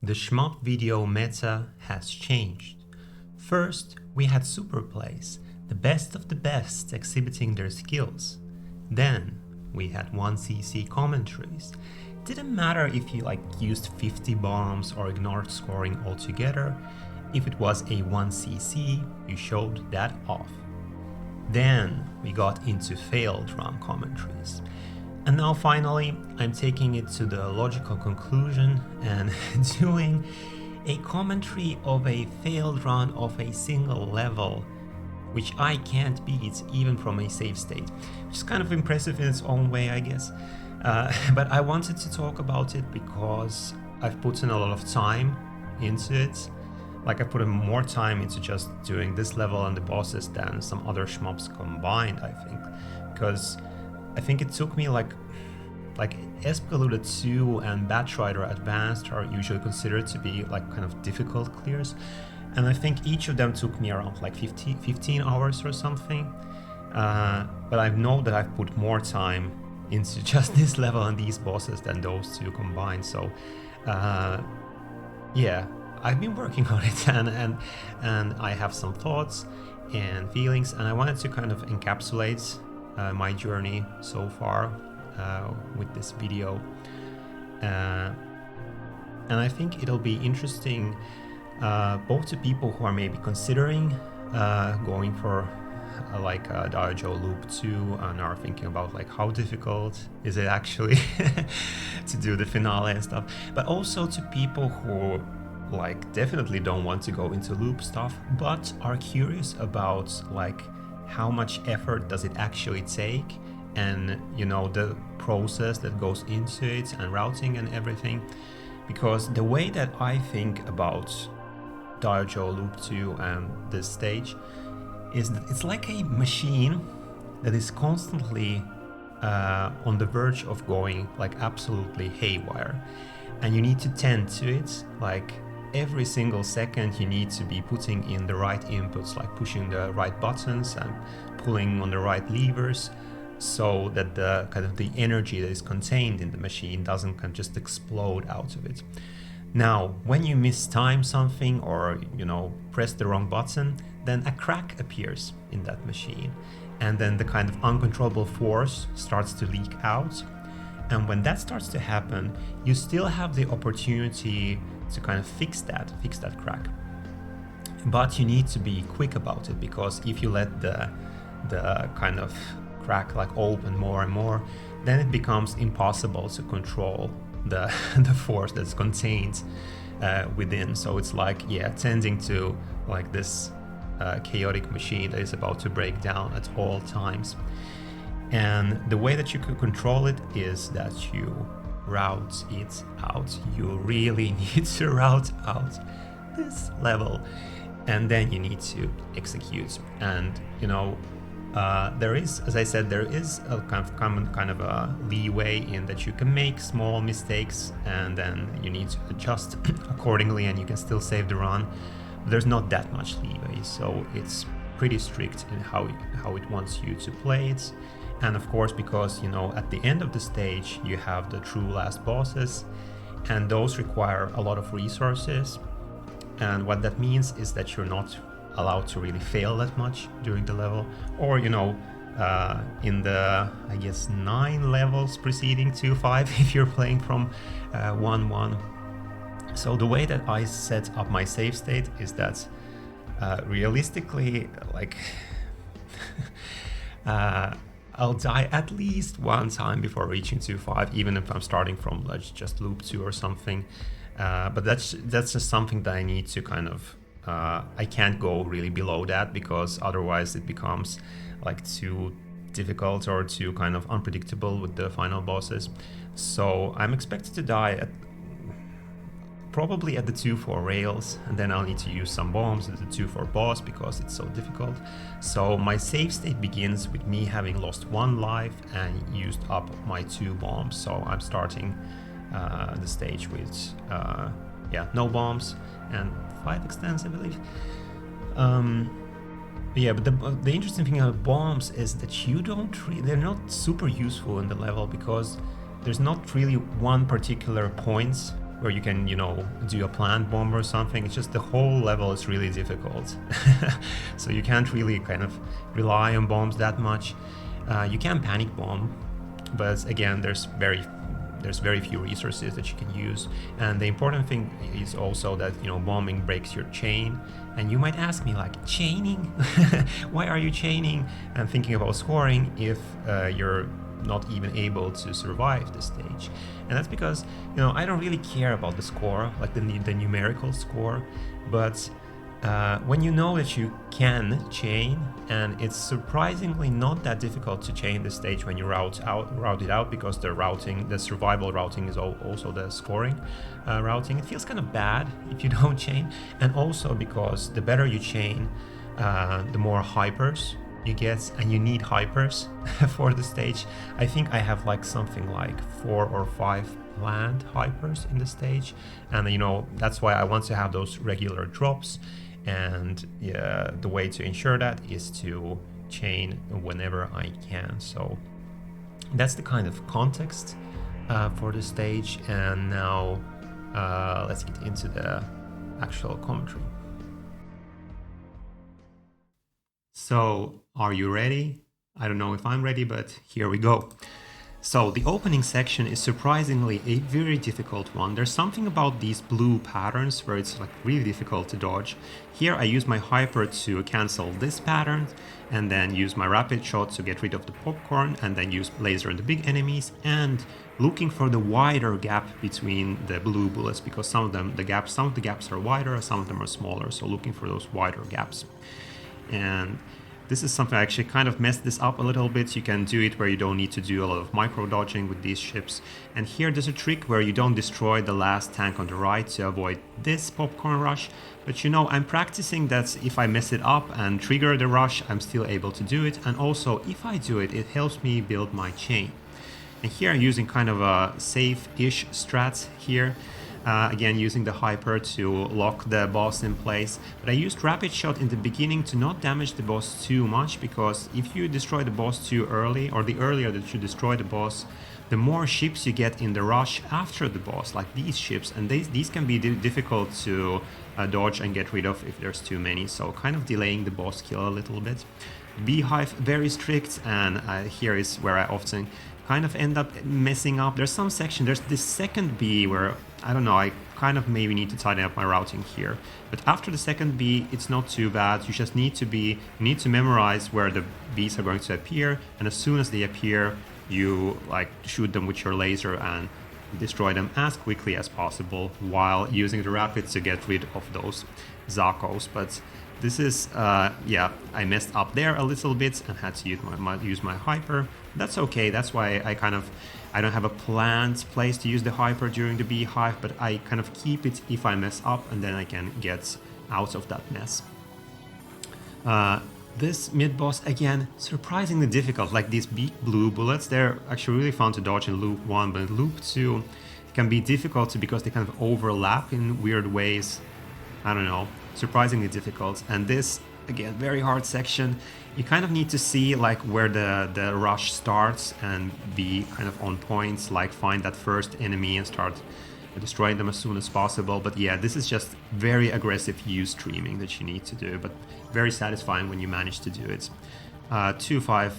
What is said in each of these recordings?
The shmup video meta has changed. First, we had super plays, the best of the best exhibiting their skills. Then, we had 1cc commentaries. Didn't matter if you used 50 bombs or ignored scoring altogether. If it was a 1cc, you showed that off. Then we got into failed run commentaries. And now finally, I'm taking it to the logical conclusion and doing a commentary of a failed run of a single level, which I can't beat even from a save state, which is kind of impressive in its own way, I guess. But I wanted to talk about it because I've put in a lot of time into it. I put in more time into just doing this level and the bosses than some other shmups combined, I think. Because I think it took me like Espeluda 2 and Batrider Advanced are usually considered to be kind of difficult clears. And I think each of them took me around 15 hours or something. But I know that I've put more time into just this level and these bosses than those two combined. So yeah, I've been working on it and I have some thoughts and feelings, and I wanted to kind of encapsulate my journey so far with this video. And I think it'll be interesting both to people who are maybe considering going for Daioujou Loop 2 and are thinking about how difficult is it actually to do the finale and stuff, but also to people who definitely don't want to go into loop stuff but are curious about how much effort does it actually take, and the process that goes into it and routing and everything. Because the way that I think about Daioujou Loop 2 and this stage is that it's like a machine that is constantly on the verge of going absolutely haywire, and you need to tend to it. Every single second you need to be putting in the right inputs, pushing the right buttons and pulling on the right levers, so that the kind of the energy that is contained in the machine doesn't just explode out of it. Now, when you mistime something or press the wrong button, then a crack appears in that machine, and then the kind of uncontrollable force starts to leak out. And when that starts to happen, you still have the opportunity to kind of fix that crack. But you need to be quick about it, because if you let the kind of crack open more and more, then it becomes impossible to control the force that's contained within. So it's tending to this chaotic machine that is about to break down at all times. And the way that you can control it is that you route it out. You really need to route out this level, and then you need to execute. And there is, as I said, there is a kind of a leeway in that you can make small mistakes and then you need to adjust accordingly, and you can still save the run. But there's not that much leeway, so it's pretty strict in how it wants you to play it. And of course, because at the end of the stage you have the true last bosses, and those require a lot of resources. And what that means is that you're not allowed to really fail that much during the level, or in the I guess 9 levels preceding 2-5 if you're playing from 1-1. So the way that I set up my save state is that realistically I'll die at least one time before reaching 2-5, even if I'm starting from just loop 2 or something. But that's just something that I need to kind of I can't go really below that, because otherwise it becomes too difficult or too kind of unpredictable with the final bosses. So I'm expected to die probably at the 2-4 rails, and then I'll need to use some bombs at the 2-4 boss because it's so difficult. So my save state begins with me having lost 1 life and used up my 2 bombs. So I'm starting the stage with no bombs and 5 extends, I believe. But the interesting thing about bombs is that they're not super useful in the level, because there's not really one particular point where you can, you know, do a plant bomb or something. It's just the whole level is really difficult. So you can't really kind of rely on bombs that much. You can panic bomb, but again, there's very few resources that you can use. And the important thing is also that, you know, bombing breaks your chain. And you might ask me, like, chaining? Why are you chaining and thinking about scoring if you're not even able to survive this stage? And that's because, you know, I don't really care about the score, like the numerical score, but when you know that you can chain, and it's surprisingly not that difficult to chain the stage when you route it out, because the survival routing is also the scoring routing. It feels kind of bad if you don't chain, and also because the better you chain, the more hypers you get, and you need hypers for the stage. I think I have like something like 4 or 5 planned hypers in the stage, and you know, that's why I want to have those regular drops. And the way to ensure that is to chain whenever I can. So that's the kind of context for the stage. And now let's get into the actual commentary. So are you ready? I don't know if I'm ready, but here we go. So the opening section is surprisingly a very difficult one. There's something about these blue patterns where it's like really difficult to dodge. Here I use my hyper to cancel this pattern, and then use my rapid shot to get rid of the popcorn, and then use laser on the big enemies, and looking for the wider gap between the blue bullets, because some of the gaps are wider, some of them are smaller, so looking for those wider gaps. And this is something I actually kind of messed this up a little bit. You can do it where you don't need to do a lot of micro dodging with these ships. And here there's a trick where you don't destroy the last tank on the right to avoid this popcorn rush. But you know, I'm practicing that if I mess it up and trigger the rush, I'm still able to do it. And also, if I do it, it helps me build my chain. And here I'm using kind of a safe-ish strat here. Again, using the hyper to lock the boss in place. But I used rapid shot in the beginning to not damage the boss too much, because if you destroy the boss too early, or the earlier that you destroy the boss, the more ships you get in the rush after the boss, like these ships, and these can be difficult to dodge and get rid of if there's too many, so kind of delaying the boss kill a little bit. Beehive, very strict, and here is where I often kind of end up messing up. There's some section, there's this second bee where, I don't know, I kind of maybe need to tighten up my routing here. But after the second bee, it's not too bad. You just need to memorize where the bees are going to appear, and as soon as they appear, you like shoot them with your laser and destroy them as quickly as possible, while using the rapid to get rid of those Zakos. But this is, yeah, I messed up there a little bit and had to use my hyper. That's okay, that's why I don't have a planned place to use the hyper during the beehive, but I kind of keep it if I mess up, and then I can get out of that mess. This mid-boss, again, surprisingly difficult. Like these big blue bullets, they're actually really fun to dodge in loop 1, but in loop 2 it can be difficult because they kind of overlap in weird ways. I don't know, surprisingly difficult. And this, again, very hard section. You kind of need to see like where the rush starts and be kind of on point, like find that first enemy and start destroying them as soon as possible. But yeah, this is just very aggressive streaming that you need to do, but very satisfying when you manage to do it. 2.5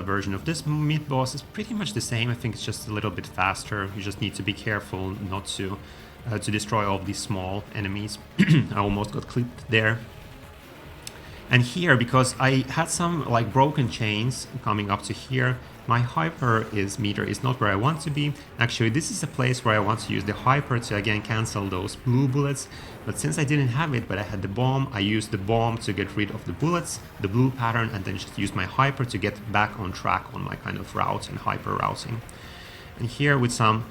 version of this mid-boss is pretty much the same. I think it's just a little bit faster. You just need to be careful not to destroy all of these small enemies. I almost got clipped there. And here, because I had some like broken chains coming up to here, my hyper meter is not where I want to be. Actually, this is a place where I want to use the hyper to again cancel those blue bullets. But since I didn't have it, but I had the bomb, I used the bomb to get rid of the bullets, the blue pattern, and then just use my hyper to get back on track on my kind of route and hyper routing. And here with some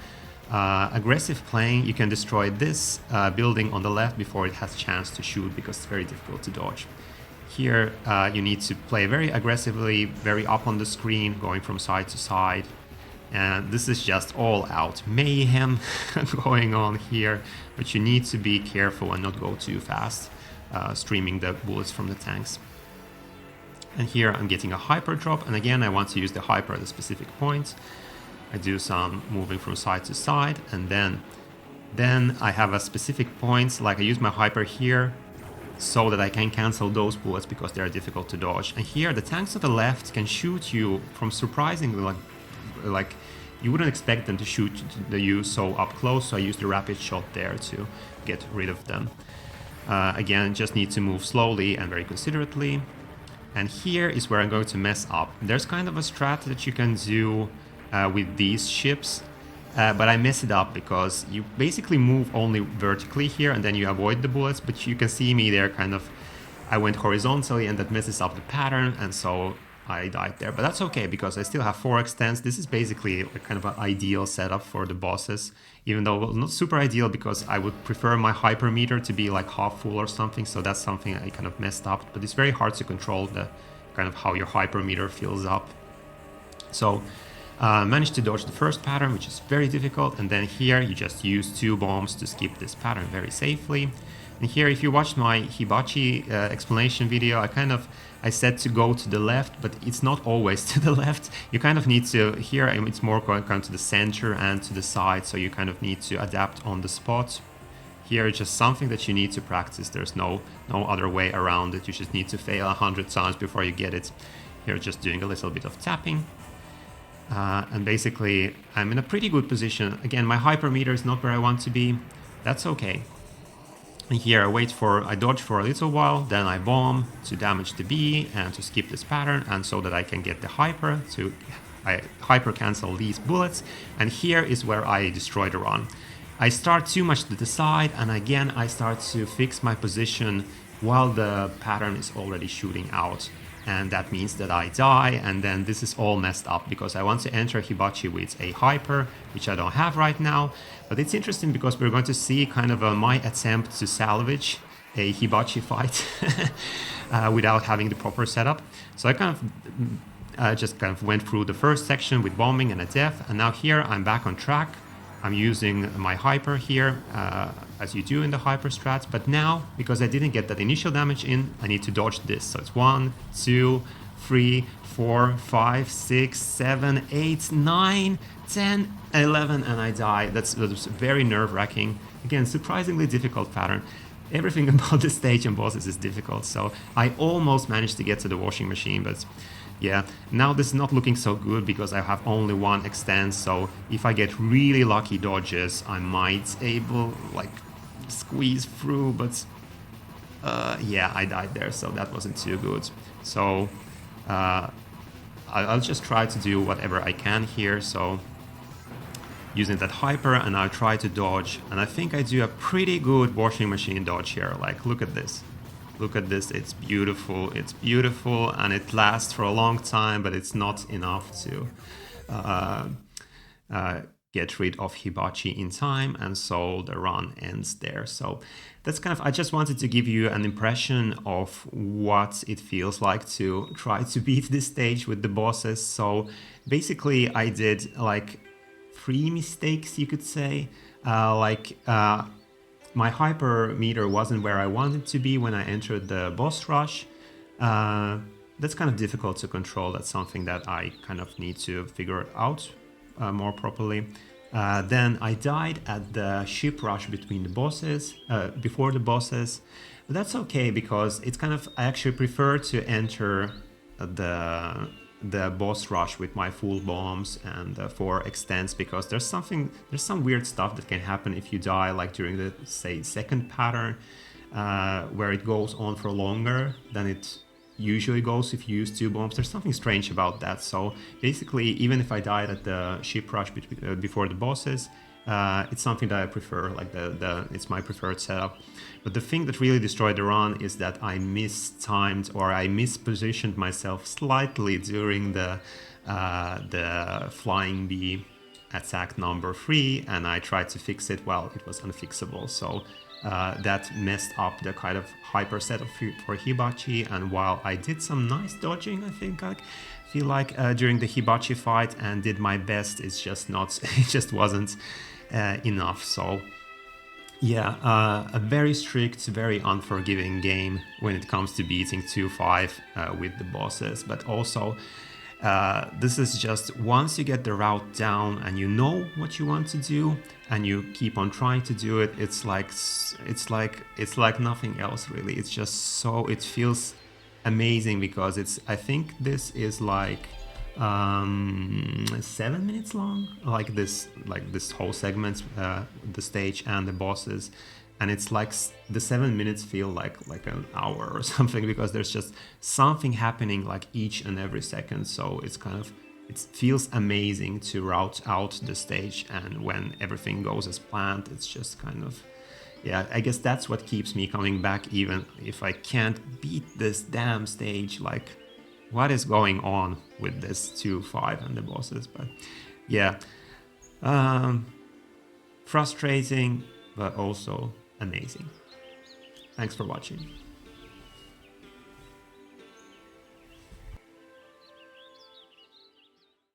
aggressive playing, you can destroy this building on the left before it has a chance to shoot, because it's very difficult to dodge. Here you need to play very aggressively, very up on the screen, going from side to side. And this is just all out mayhem going on here, but you need to be careful and not go too fast, streaming the bullets from the tanks. And here I'm getting a hyper drop, and again I want to use the hyper at a specific point. I do some moving from side to side, and then Then I have a specific points, like I use my hyper here so that I can cancel those bullets because they are difficult to dodge. And here the tanks to the left can shoot you from surprisingly like you wouldn't expect them to shoot you so up close, so I use the rapid shot there to get rid of them. Again, just need to move slowly and very considerately. And here is where I'm going to mess up. There's kind of a strat that you can do with these ships, but I mess it up because you basically move only vertically here and then you avoid the bullets, but you can see me there kind of, I went horizontally and that messes up the pattern, and so I died there. But that's okay because I still have 4 extends. This is basically kind of an ideal setup for the bosses, even though not super ideal because I would prefer my hypermeter to be like half full or something, so that's something I kind of messed up. But it's very hard to control the kind of how your hypermeter fills up. So managed to dodge the first pattern, which is very difficult, and then here you just use 2 bombs to skip this pattern very safely. And here, if you watched my Hibachi explanation video, I said to go to the left, but it's not always to the left. You kind of need to, here it's more going to the center and to the side, so you kind of need to adapt on the spot. Here it's just something that you need to practice. There's no other way around it. You just need to fail 100 times before you get it. Here just doing a little bit of tapping. And basically I'm in a pretty good position. Again, my hypermeter is not where I want to be. That's okay. And here I dodge for a little while, then I bomb to damage the bee and to skip this pattern, and so that I can get the hyper I hyper cancel these bullets. And here is where I destroy the run. I start too much to the side, and again I start to fix my position while the pattern is already shooting out. And that means that I die, and then this is all messed up because I want to enter Hibachi with a hyper, which I don't have right now. But it's interesting because we're going to see kind of my attempt to salvage a Hibachi fight without having the proper setup. So I just kind of went through the first section with bombing and a death, and now here I'm back on track. I'm using my hyper here, as you do in the hyper strats, but now, because I didn't get that initial damage in, I need to dodge this. So it's 1, 2, 3, 4, 5, 6, 7, 8, 9, 10, 11, and I die. That's very nerve-wracking. Again, surprisingly difficult pattern. Everything about this stage and bosses is difficult, so I almost managed to get to the washing machine, but yeah, now this is not looking so good because I have only 1 extend, so if I get really lucky dodges, I might able like squeeze through, but yeah, I died there, so that wasn't too good. So I'll just try to do whatever I can here, so using that hyper, and I'll try to dodge, and I think I do a pretty good washing machine dodge here. Like, look at this. Look at this, it's beautiful, and it lasts for a long time, but it's not enough to get rid of Hibachi in time, and so the run ends there. So that's kind of, I just wanted to give you an impression of what it feels like to try to beat this stage with the bosses. So basically I did like 3 mistakes, you could say. My hypermeter wasn't where I wanted to be when I entered the boss rush. That's kind of difficult to control. That's something that I kind of need to figure out more properly. Then I died at the ship rush between the bosses, before the bosses. But that's okay because it's kind of, I actually prefer to enter the boss rush with my full bombs and 4 extends, because there's some weird stuff that can happen if you die, like during the, say, second pattern, where it goes on for longer than it usually goes if you use 2 bombs. There's something strange about that. So basically, even if I died at the ship rush before the bosses, it's something that I prefer, like it's my preferred setup. But the thing that really destroyed the run is that I mistimed, or I mispositioned myself slightly during the flying bee attack number 3, and I tried to fix it. Well, it was unfixable, so that messed up the kind of hyper setup for Hibachi. And while I did some nice dodging, I think I feel like during the Hibachi fight, and did my best, it's just not, it just wasn't enough. So yeah, a very strict, very unforgiving game when it comes to beating 2-5 with the bosses, but also This is just once you get the route down and you know what you want to do and you keep on trying to do it, it's like nothing else really. It's just so, it feels amazing because I think this is like 7 minutes long, like this whole segment, the stage and the bosses. And it's like the 7 minutes feel like an hour or something, because there's just something happening like each and every second. So it's kind of, it feels amazing to route out the stage, and when everything goes as planned, it's just kind of, yeah, I guess that's what keeps me coming back, even if I can't beat this damn stage. Like, what is going on with this 2-5 and the bosses? But yeah, frustrating, but also amazing. Thanks for watching.